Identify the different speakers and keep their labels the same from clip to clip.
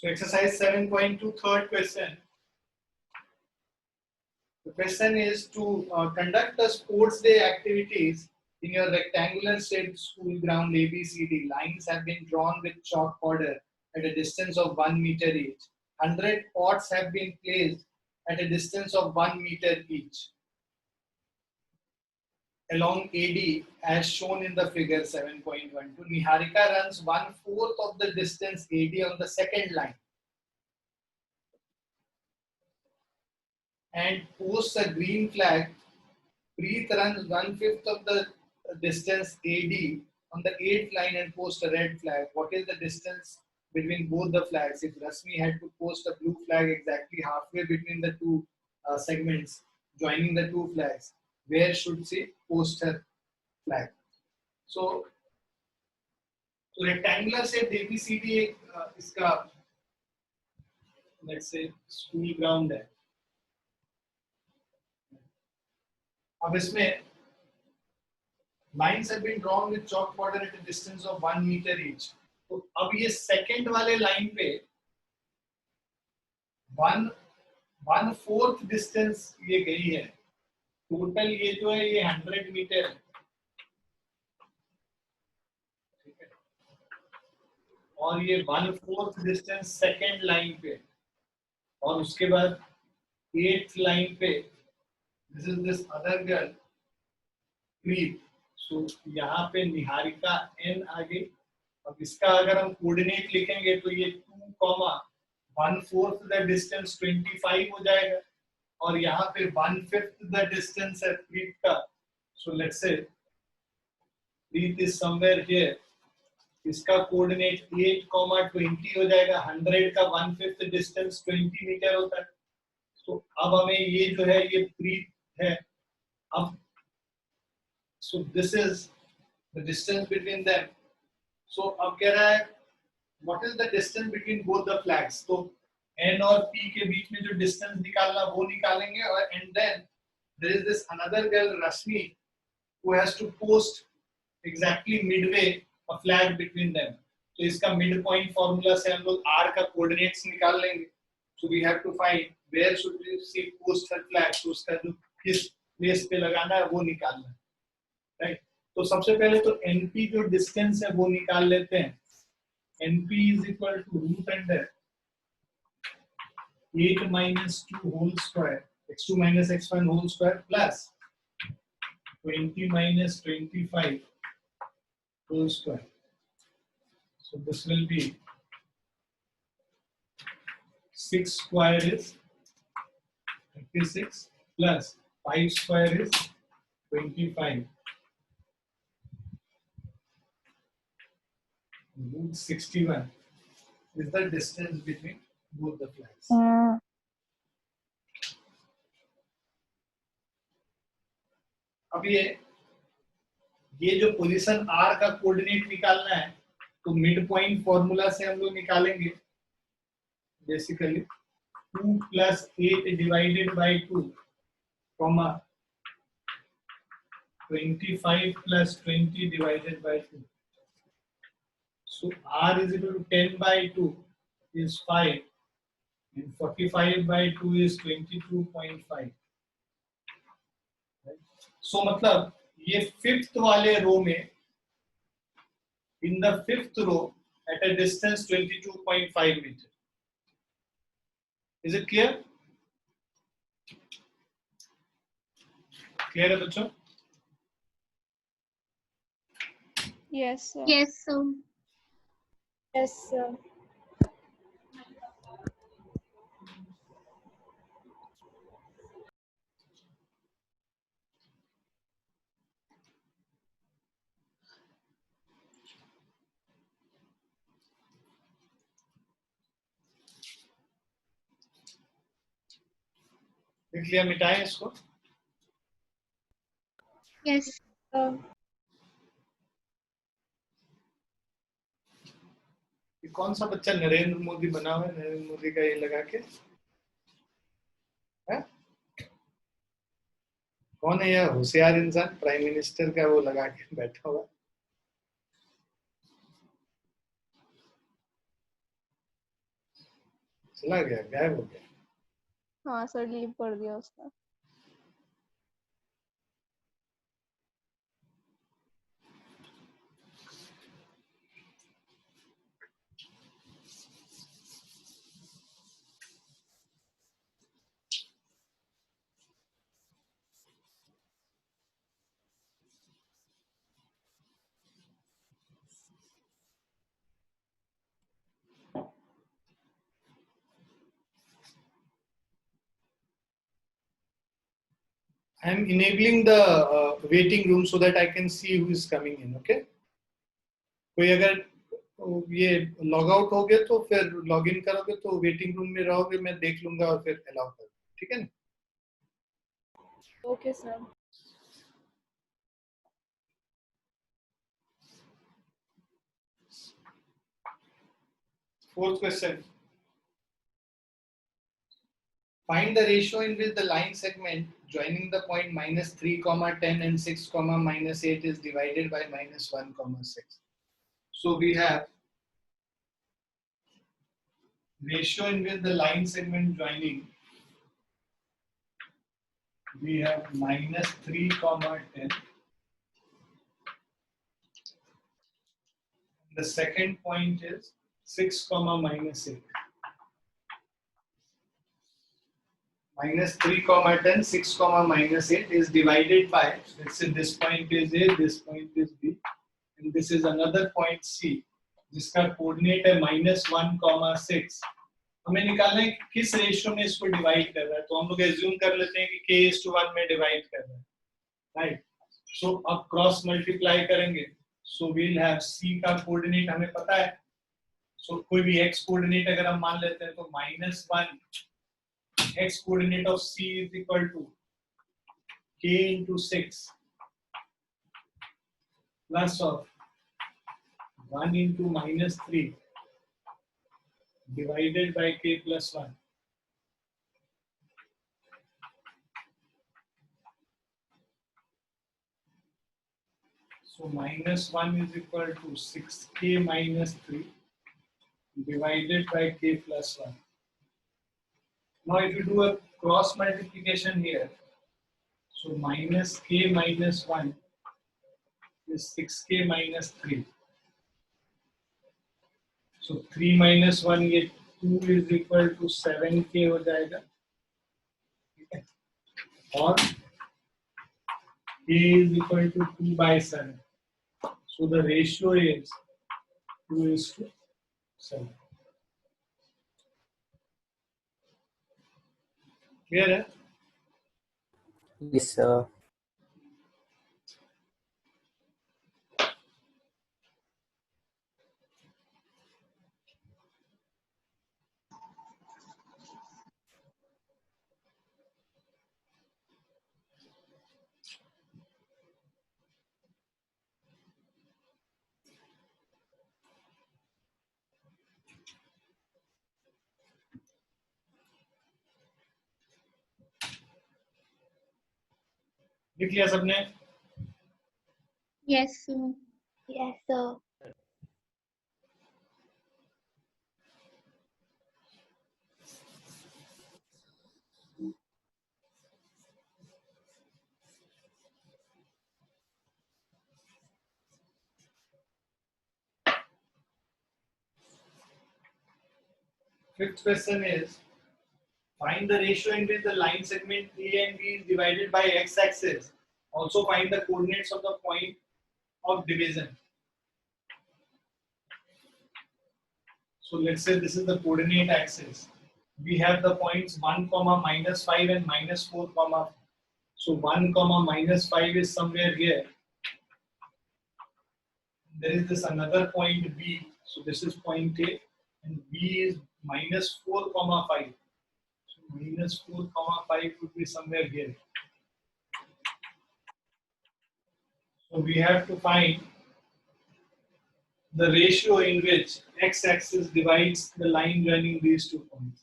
Speaker 1: So exercise 7.2, third question. The question is to conduct a sports day activities in your rectangular shaped school ground ABCD. Lines have been drawn with chalk border at a distance of 1 meter each. 100 pots have been placed at a distance of 1 meter each along AD as shown in the figure 7.12. Niharika runs 1/4 of the distance AD on the second line and posts a green flag. Preet runs 1/5 of the distance AD on the 8th line and posts a red flag. What is the distance between both the flags? If Rasmi had to post a blue flag exactly halfway between the two segments joining the two flags, where should she post her flag? So rectangular shape ABCD इसका let's say school ground है. अब इसमें lines have been drawn with chalk border at a distance of 1 meter each. तो अब ये second वाले line पे 1/4 distance ये गई है. टोटल ये जो है ये 100 मीटर है. ठीक है. और ये 1/4 डिस्टेंस सेकंड लाइन पे और उसके बाद 8th लाइन पे this is this other girl Preet. So यहाँ पे निहारिका n आ गई. अब इसका अगर हम कोऑर्डिनेट लिखेंगे तो ये 2, 1/4 द डिस्टेंस 25 हो जाएगा और यहाँ पे 1/5 द डिस्टेंस है प्रीत का. So let's say Preet is somewhere here. इसका कोऑर्डिनेट 8, 20 हो जाएगा. 100 का 1/5 डिस्टेंस 20 मीटर होता है. तो अब हमें ये जो है ये प्रीत है. अब so this is the distance between them. So अब कह रहा है what is the distance between both the flags. तो N और P के बीच में जो distance निकालना वो निकालेंगे और and then there is this another girl Rashmi who has to post exactly midway a flag between them. तो इसका midpoint formula से हम लोग R का coordinates निकाल लेंगे. So we have to find where should we post her flag. तो उसका जो किस place पे लगाना है वो निकालना है. राइट. तो सबसे पहले तो NP जो डिस्टेंस है वो निकाल लेते हैं. NP is equal to root under 8 minus 2 whole square x2 minus x1 whole square plus 20 minus 25 whole square. So this will be 6 square is 36 plus 5 square is 25. Root 61 is the distance between both the flags. अब ये जो position R का coordinate निकालना है तो mid point formula से हम लोग निकालेंगे. Basically 2 plus 8 divided by 2 comma 25 plus 20 divided by 2. So R is equal to 10 by 2 is 5 and 45 by 2 is 22.5. So मतलब ये फिफ्थ वाले रो में in the fifth row at a distance 22.5 meter. Is it clear? Clear है बच्चों?
Speaker 2: Yes, sir.
Speaker 3: Yes, sir.
Speaker 2: Yes, sir.
Speaker 1: देख लिया, मिटाएं इसको.
Speaker 3: Yes.
Speaker 1: कौन सा बच्चा नरेंद्र मोदी बना हुआ है? नरेंद्र मोदी का ये लगा के है? कौन है यह होशियार इंसान? प्राइम मिनिस्टर का वो लगा के बैठा हुआ. चला गया, गायब हो गया।
Speaker 2: हाँ सर, डिलीट कर दिया उसका।
Speaker 1: I am enabling the waiting room so that I can see who is coming in. Okay. कोई अगर ये लॉग आउट हो गए तो फिर लॉग इन करोगे तो वेटिंग रूम में रहोगे, मैं देख लूंगा और फिर अलाउ करूंगा, ठीक है ना?
Speaker 2: Okay sir.
Speaker 1: Fourth question. Find the ratio in which the line segment joining the point -3, 10 and 6, -8 is divided by -1, 6. So we have ratio in which the line segment joining, we have -3, 10. The second point is 6, -8. -3, 10, 6, -8 is divided by, let's say this point is A, this point is B, and this is another point C, जिसका coordinate है -1, 6. हमें निकालना है किस ratio में इसको divide कर रहा है, तो हम लोग एज्यूम कर लेते हैं कि k:1 में डिवाइड कर रहा है, राइट? सो अब क्रॉस मल्टीप्लाई करेंगे, सो वील हैव C का कोऑर्डिनेट हमें पता है, सो कोई भी x कोऑर्डिनेट अगर हम मान लेते हैं तो -1, x coordinate of C is equal to k into 6 plus of 1 into -3 divided by k plus 1. So -1 is equal to 6k minus 3 divided by k plus 1. Now if you do a cross multiplication here, so -k minus 1 is 6k minus 3. So 3 minus 1 ये 2 is equal to 7k हो जाएगा, ठीक है? और k is equal to 2 by 7. So the ratio is 2:7. Clear है?
Speaker 3: Yes, sir.
Speaker 1: लिख लिया सबने?
Speaker 2: Yes sir.
Speaker 4: Yes, sir.
Speaker 1: Fifth question is, find the ratio in which the line segment A and B is divided by x-axis. Also find the coordinates of the point of division. So let's say this is the coordinate axis. We have the points 1, -5 and -4, so 1, -5 is somewhere here. There is this another point B. So this is point A, and B is -4, 5. So -4, 5 would be somewhere here. So we have to find the ratio in which x-axis divides the line joining these two points.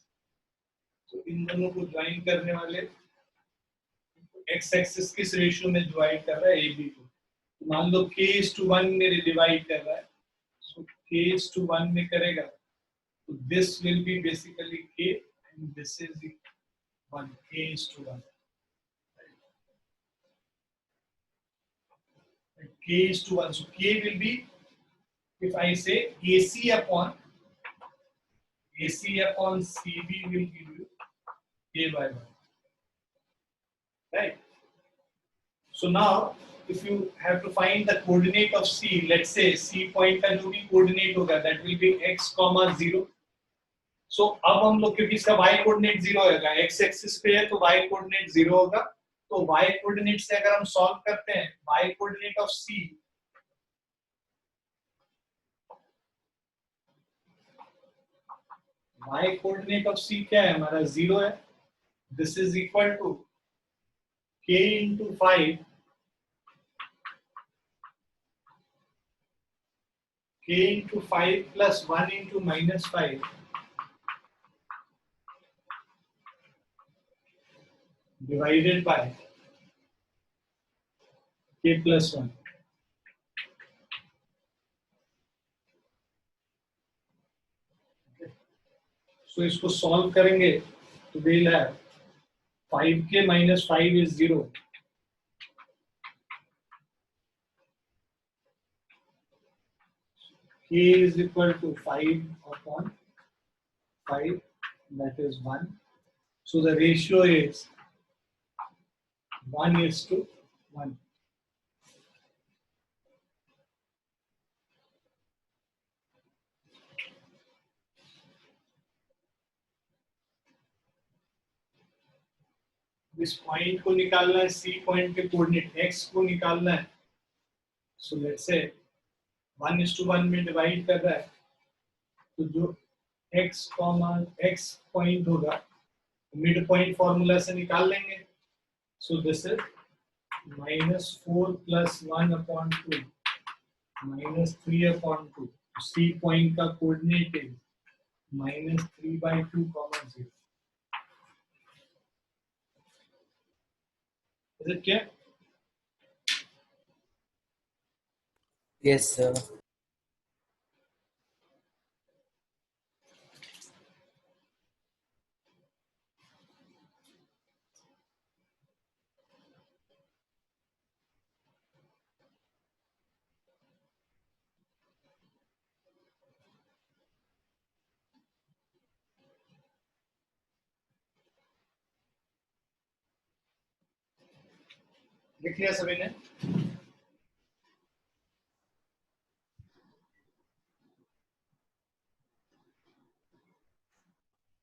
Speaker 1: So इन दोनों को join करने वाले x-axis किस ratio में divide कर रहा है AB को? तो मान लो k:1 में डिवाइड कर रहा है, so k:1 में करेगा So this will be basically k, and this is the 1. K is to 1. And k is to 1. So k will be, if I say AC upon CB will give you k by 1. Right? So now, if you have to find the coordinate of C, let's say C point का जो भी coordinate होगा, that will be x, 0. So अब हम लोग क्योंकि इसका y coordinate 0 होगा, x axis पे है तो y coordinate 0 होगा, तो y coordinate से अगर हम solve करते हैं, y coordinate of C क्या है हमारा 0 है. This is equal to k into 5 k into 5 plus 1 into minus 5 divided by k plus 1. So इसको solve करेंगे तो we'll have 5k minus 5 is 0. K is equal to 5 upon 5, that is 1. So the ratio is 1:1. इस point को निकालना है, C point के coordinate x को निकालना है. So let's say 1:1 में डिवाइड कर रहा है, तो जो x पॉइंट होगा मिड पॉइंट फॉर्मूला से निकाल लेंगे. So this is -4 plus 1 upon 2 minus 3 upon 2. C point का कोऑर्डिनेट है -3/2, 0. Is it clear?
Speaker 3: Yes, sir.
Speaker 1: लिख लिया सभी ने?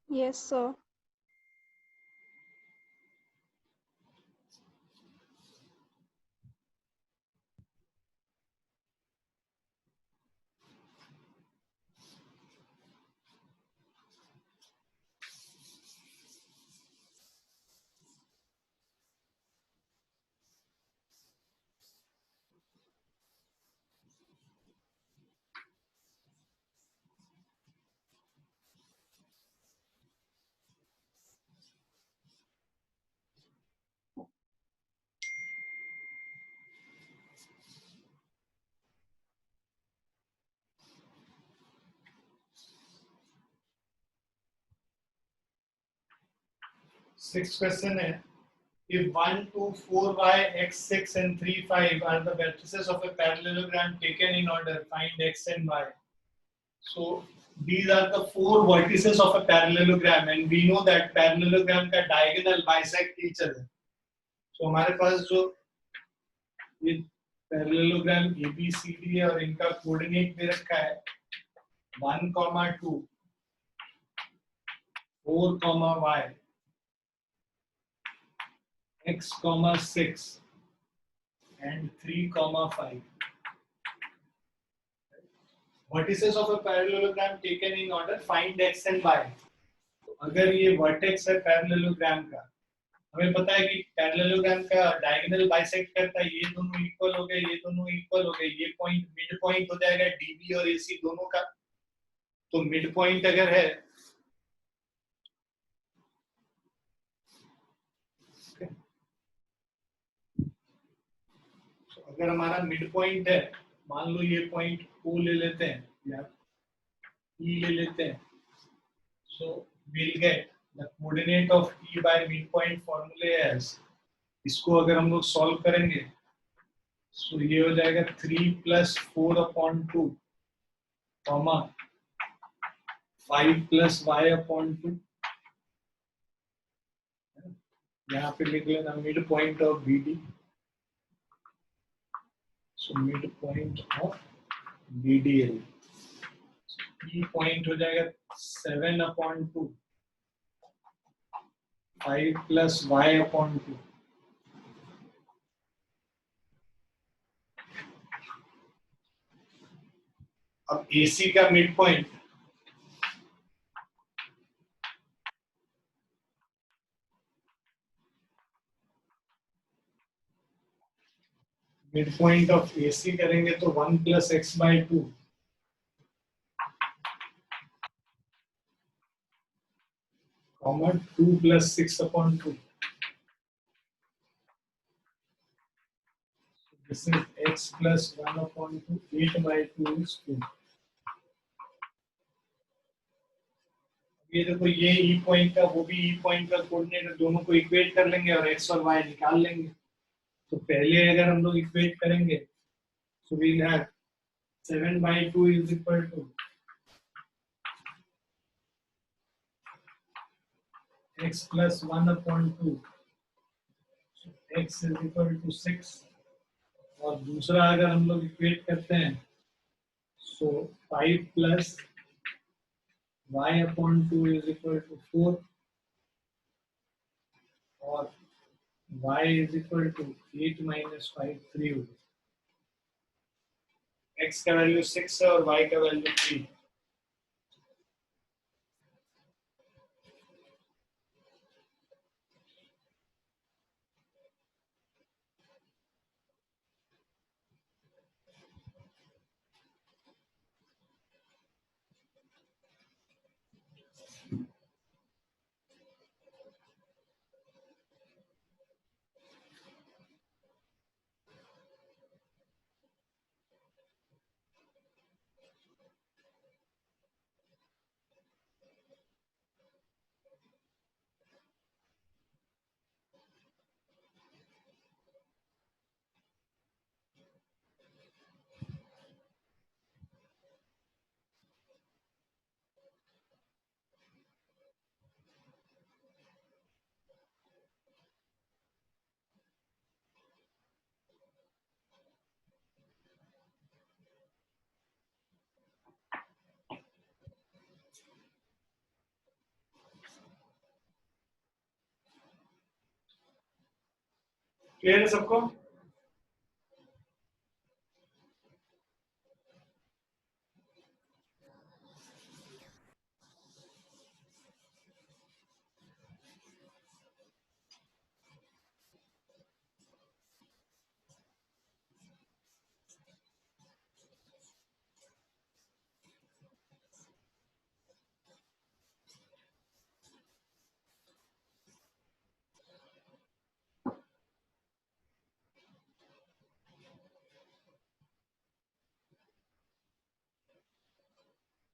Speaker 2: Yes, sir.
Speaker 1: Sixth question है, if 1, 2, 4y, x, 6 and 3, 5 are the vertices of a parallelogram taken in order, find x and y. So these are the 4 vertices of a parallelogram, and we know that parallelogram का diagonal bisect each other. So हमारे पास जो ये parallelogram ABCD है और इनका coordinate दे रखा है 1, 2, 4, y, x, 6 and 3, 5. Vertices of a parallelogram taken in order, find x and y. तो अगर ये vertex है parallelogram का, हमें पता है कि पैरेललोग्राम का डायगोनल बाइसेक्ट करता है, ये दोनों इक्वल हो गए, ये दोनों इक्वल हो गए, ये पॉइंट मिड पॉइंट हो जाएगा डीबी और एसी दोनों का. तो मिड पॉइंट अगर है तो अगर हमारा मिड पॉइंट है, मान लो ये पॉइंट ओ ले लेते हैं या ई ले लेते हैं, So we'll get the coordinate of E by midpoint formula as, इसको अगर हम लोग सॉल्व करेंगे तो ये हो जाएगा 3 + 4/2 कॉमा 5 + y/2। यहाँ पे लिख लेना mid point of B D. So mid point of B D L, E point हो जाएगा 7/2 5 + y/2। अब AC का मिड पॉइंट ऑफ AC करेंगे तो 1 + x/2 comma 2 + 6/2। This is x + 1/2, 8/2 is 2। ये देखो ये ई पॉइंट का वो भी ई पॉइंट का कोऑर्डिनेट, दोनों को इक्वेट कर लेंगे और x और y निकाल लेंगे। तो पहले अगर हम लोग इक्वेट करेंगे तो we'll have 7/2 is equal to x + 1/2, so x is equal to 6। और दूसरा अगर हम लोग इक्वेट करते हैं so 5 + y/2 is equal to 4 और y is equal to 8 - 5 3 होगा। x का वैल्यू 6 है और y का वैल्यू 3। क्लियर है सबको?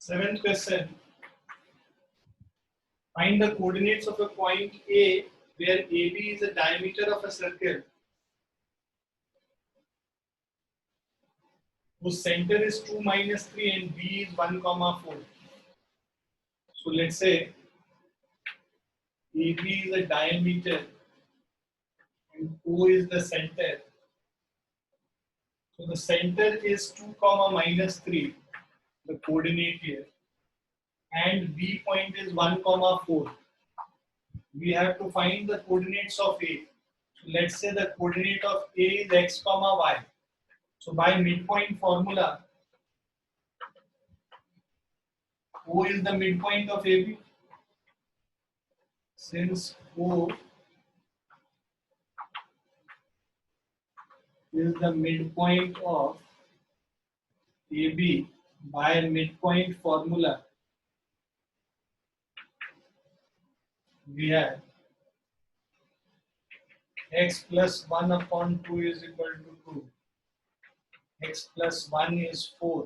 Speaker 1: Seventh question. Find the coordinates of a point A where AB is the diameter of a circle whose center is 2 - 3 and B is 1, 4. So let's say AB is the diameter and O is the center. So the center is 2, -3, the coordinate here, and B point is 1, 4. We have to find the coordinates of A. So let's say the coordinate of A is x, y. So by midpoint formula, O is the midpoint of AB. Since O is the midpoint of AB, by midpoint formula, we have x + 1/2 is equal to 2. X + 1 is 4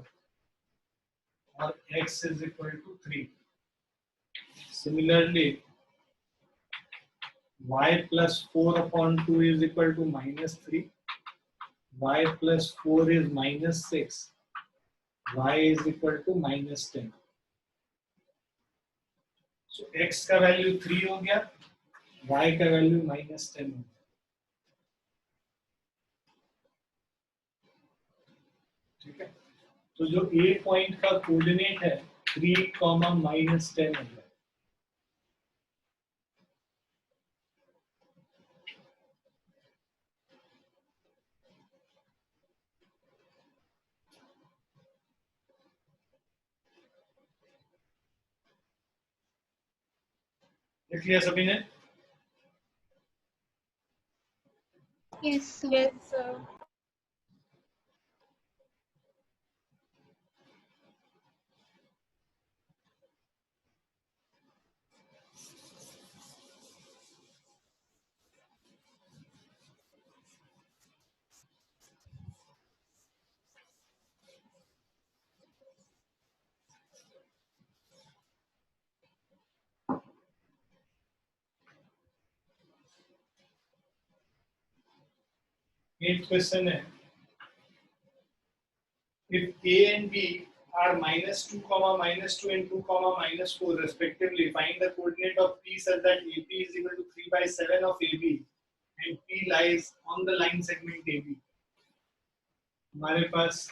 Speaker 1: or x is equal to 3. Similarly, y plus 4 upon 2 is equal to minus 3. Y plus 4 is minus 6. Y is equal to minus 10. So x का value 3 हो गया, y का value minus 10 हो गया. ठीक है, तो जो a पॉइंट का कोऑर्डिनेट है 3, minus 10 हो गया. लिख लिया सभी ने?
Speaker 2: Yes, sir.
Speaker 4: Yes, sir.
Speaker 1: Eighth question है, if a and b are minus 2, minus 2 and 2, minus 4 respectively, find the coordinate of p such that AP is equal to 3 by 7 of AB and P lies on the line segment AB. हमारे पास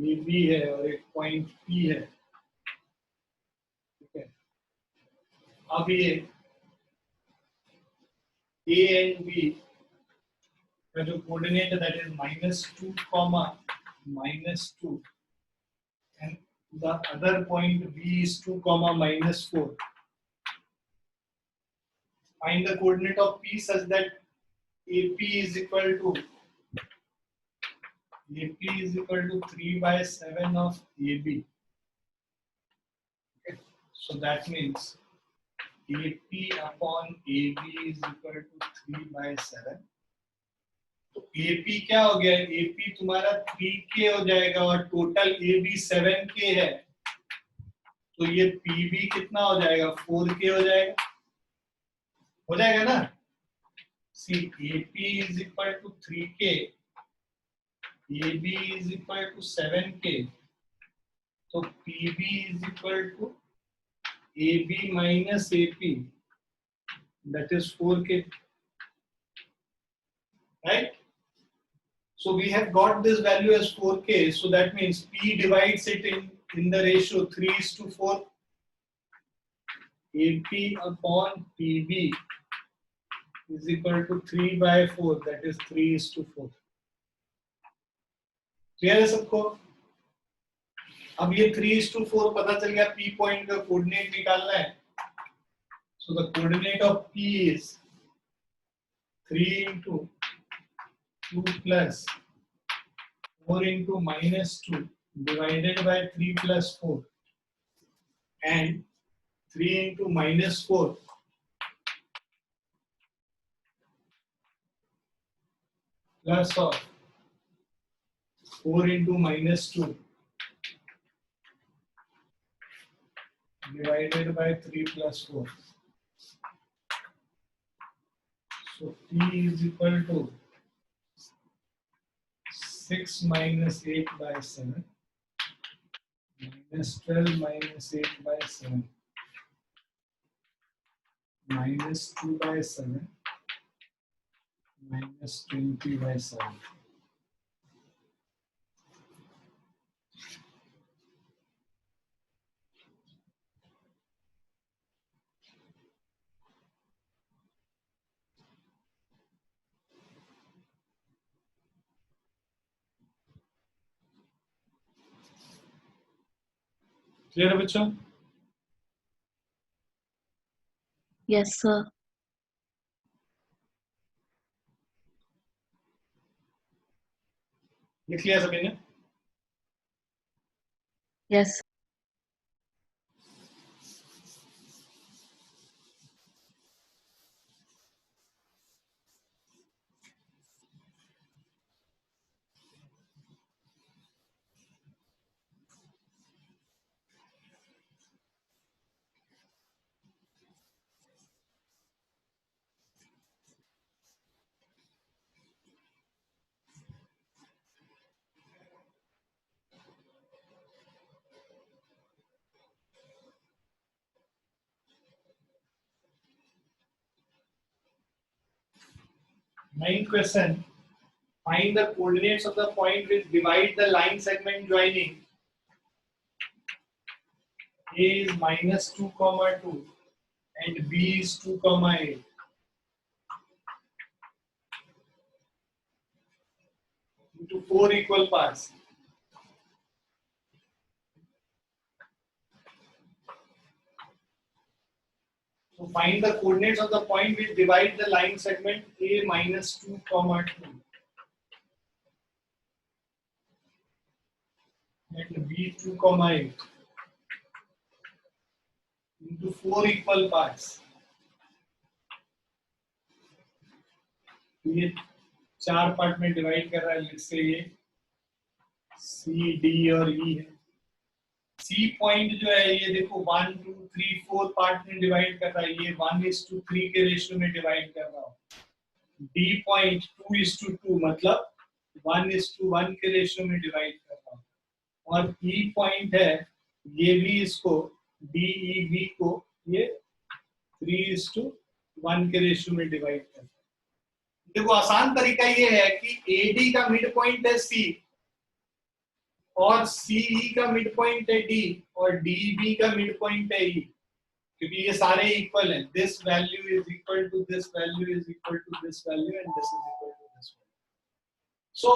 Speaker 1: AB है और एक point P है. ठीक है, अब ये A and B का जो कोऑर्डिनेट है that is minus 2, minus 2 and the other point B is 2, minus 4. Find the coordinate of P such that AP is equal to 3 by 7 of AB. Okay. So that means AP upon AB is equal to 3 by 7. तो AP क्या हो गया? AP तुम्हारा 3K हो जाएगा और total AB 7K है, तो ये PB कितना हो जाएगा? 4K हो जाएगा. हो जाएगा ना? See, AP is equal to 3K, AB is equal to 7K, तो PB is equal to AB minus AP, that is 4K, right? So we have got this value as 4K, so that means P divides it in the ratio 3:4. AP upon PB is equal to 3 by 4, that is 3:4. Clear है सबको? अब ये 3:4 पता चल गया, P point का coordinate निकालना है. So the coordinate of P is 3 into 2 plus 4 into minus 2 divided by 3 plus 4 and 3 into minus 4 plus of 4 into minus 2 divided by 3 plus 4. So P is equal to 6 minus 8 by 7 minus 12 minus 8 by 7 minus 2 by 7 minus 20 by 7. Clear है बच्चों?
Speaker 5: Yes, sir.
Speaker 1: लिख लिया सभी ने?
Speaker 5: Yes.
Speaker 1: Ninth question. Find the coordinates of the point which divide the line segment joining. A is -2, and B is 2, 8. Into 4 equal parts. So find the coordinates of the point which divide the line segment A -2, 2 and B 2, 8 into 4 equal parts. ये 4 part में divide कर रहा है, जिससे ये C, D और E है. C point जो है ये देखो 1, 2, 3, 4 पार्ट में डिवाइड कर रहा है, ये 1:3 के रेशियो में डिवाइड कर रहा हूँ. D पॉइंट 2:2 मतलब 1:1 के रेशियो में डिवाइड कर रहा हूँ. और E पॉइंट है ये भी इसको DEB को ये 3:1 के रेशियो में डिवाइड कर रहा है. देखो आसान तरीका ये है कि AD का मिड पॉइंट है C और CE का मिड पॉइंट है D और DB का मिड पॉइंट है E, क्योंकि ये सारे इक्वल हैं. This value is equal to this value is equal to this value and this is equal to this value. So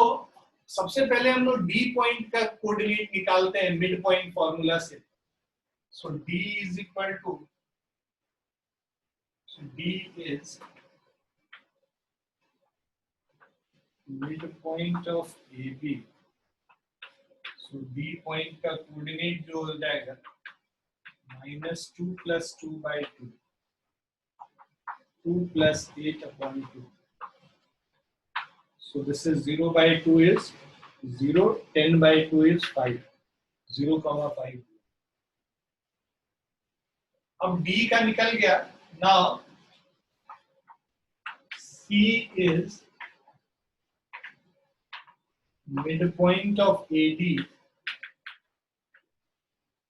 Speaker 1: सबसे पहले हम लोग D पॉइंट का कोऑर्डिनेट निकालते हैं मिड पॉइंट फॉर्मूला से. So D is equal to D is midpoint of AB. So D point का coordinate जो हो जाएगा -2 + 2/2, 2 + 8/2. So this is 0/2 is 0, 10/2 is 5, 0,5. अब D का निकल गया. Now C is midpoint of AD.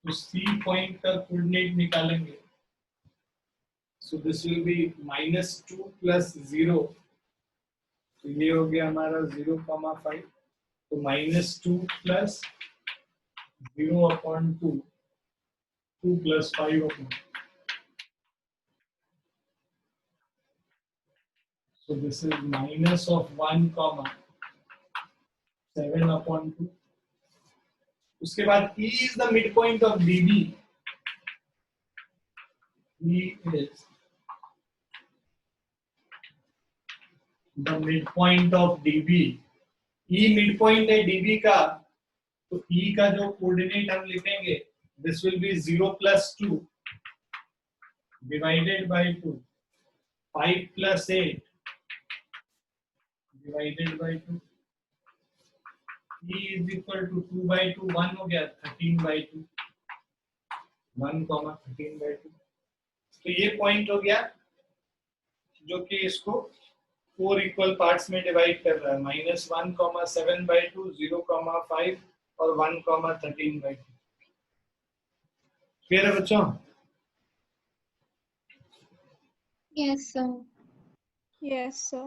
Speaker 1: तो C पॉइंट का कोऑर्डिनेट निकालेंगे. So this will be -2 + 0. तो ये हो गया हमारा 0,5. तो -2 + 0/2, 2 + 5/2. So this is -1, 7/2. उसके बाद E is the midpoint of DB. E is the midpoint of DB. E midpoint है DB का, तो E का जो कोऑर्डिनेट हम लिखेंगे, this will be 0 + 2 divided by 2, 5 + 8 divided by 2. E is equal to 2/2, 1 हो गया, 13/2, 1, 13/2. तो ये पॉइंट हो गया जो कि इसको 4 इक्वल पार्ट्स में डिवाइड कर रहा है. -1, 7/2, 0,5 और 1, 13/2. क्लियर है बच्चों?
Speaker 2: Yes, sir.
Speaker 4: Yes, sir.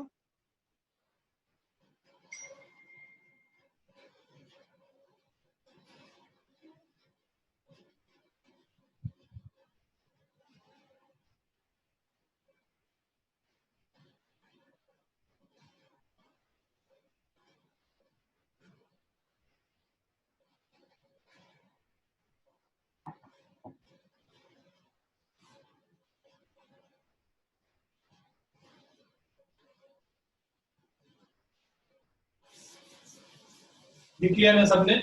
Speaker 1: लिख लिया ना सबने?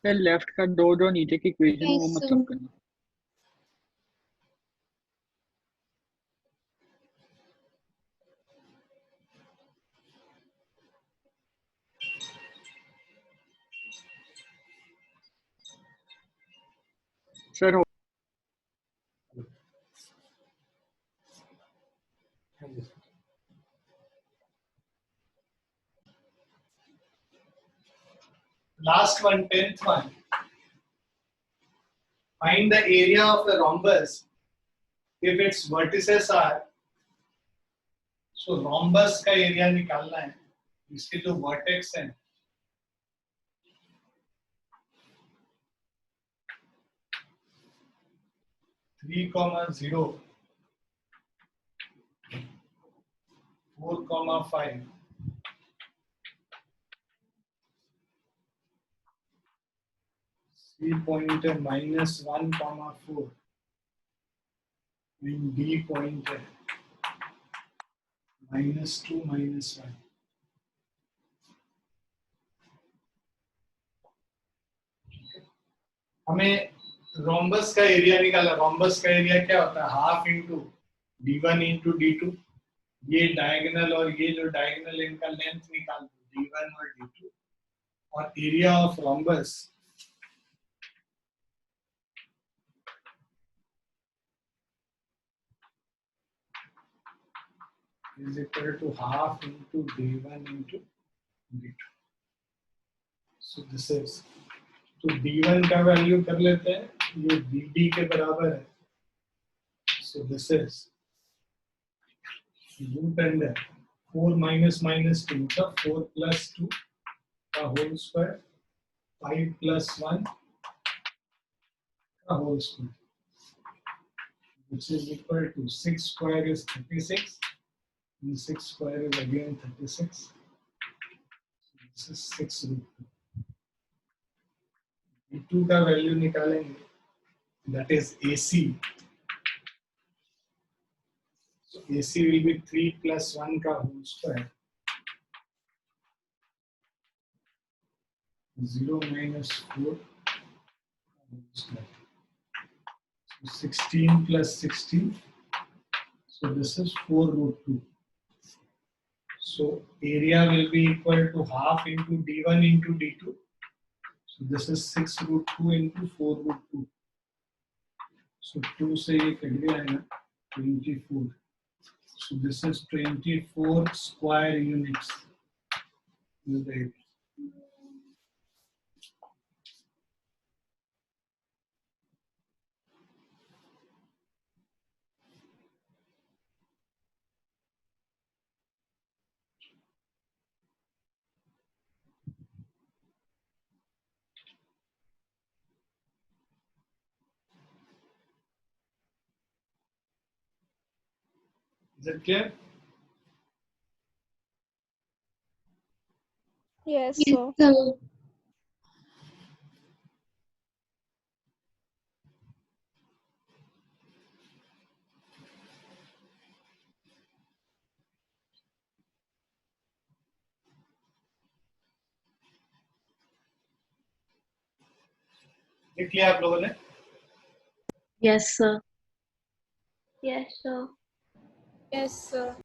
Speaker 6: सर लेफ्ट का दो जो नीचे की इक्वेशन है वो
Speaker 2: Yes,
Speaker 6: मत
Speaker 2: sir.
Speaker 6: कम करना. सर हो
Speaker 1: Last one, 10th one. Find the area of the rhombus if its vertices are. So rhombus का एरिया निकालना है, इसके जो वर्टेक्स हैं थ्री कॉमा 0 4,5 C point है -1,4 and D point है -2 -1. हमें रोम्बस का एरिया निकाला। रोम्बस का एरिया क्या होता है? Half into d1 into d2। ये डायगोनल और ये जो डायगोनल इनका लेंथ निकाल दो, d1 और d2, और area of rhombus is equal to half into d1 into d2. So this is, तो d1 का वैल्यू कर लेते हैं, ये dd के बराबर है। So this is root under 4 minus minus 2 का 4 प्लस 2 का होल स्क्वायर 5 प्लस 1 का whole square, which is equal to 6 square is 36 and 6 square is again 36. So this is 6 root 2. d2 का वैल्यू निकालेंगे, that is AC. So AC will be 3 plus 1 का whole square, 0 minus 4 whole square. So 16 plus 16. So this is 4 root 2. So area will be equal to half into d1 into d2. So this is 6 root 2 into 4 root 2. So 2 से ये cut गया है 24. So this is 24 square units. Is it clear?
Speaker 4: Yes,
Speaker 2: Yes,
Speaker 4: sir.
Speaker 2: sir.
Speaker 1: देख लिया आप लोगों ने?
Speaker 5: Yes, sir.
Speaker 2: Yes, sir.
Speaker 4: Yes, sir.